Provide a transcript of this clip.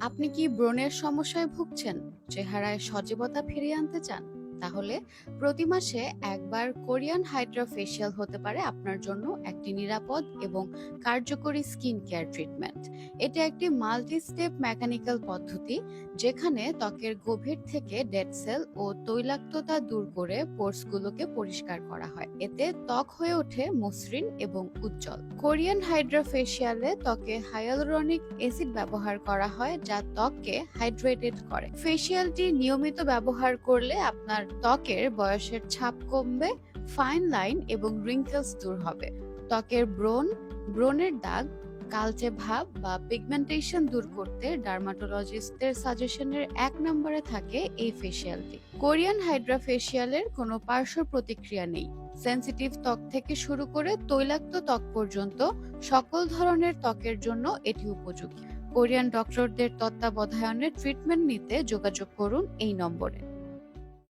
আপনি কি ব্রণের সমস্যায় ভুগছেন? চেহারায় সজীবতা ফিরিয়ে আনতে চান? তাহলে প্রতি মাসে একবার কোরিয়ান হাইড্রা ফেসিয়াল হতে পারে আপনার জন্য একটি নিরাপদ এবং কার্যকরী স্কিন কেয়ার ট্রিটমেন্ট। এটা একটি মাল্টি স্টেপ মেকানিক্যাল পদ্ধতি যেখানে ত্বকের গভীর থেকে ডেড সেল ও তৈলাক্ততা দূর করে পোর্সগুলোকে পরিষ্কার করা হয়। এতে ত্বক হয়ে ওঠে মসৃণ এবং উজ্জ্বল। কোরিয়ান হাইড্রা ফেসিয়ালে ত্বকে হায়ালুরনিক অ্যাসিড ব্যবহার করা হয় যা ত্বককে হাইড্রেটেড করে। ফেসিয়ালটি নিয়মিত ব্যবহার করলে আপনার ত্বকের বয়সের ছাপ কমবে, ফাইন লাইন এবং রিঙ্কেলস দূর হবে। ত্বকের ব্রণের দাগ, কালচে ভাব বা পিগমেন্টেশন দূর করতে ডার্মাটোলজিস্টদের সাজেশনের ১ নম্বরে থাকে এই ফেসিয়ালটি। কোরিয়ান হাইড্রা ফেসিয়ালের কোনো পার্শ্ব প্রতিক্রিয়া নেই। সেনসিটিভ ত্বক থেকে শুরু করে তৈলাক্ত ত্বক পর্যন্ত সকল ধরনের ত্বকের জন্য এটি উপযোগী। কোরিয়ান ডক্টরদের তত্ত্বাবধানে ট্রিটমেন্ট নিতে যোগাযোগ করুন এই নম্বরে।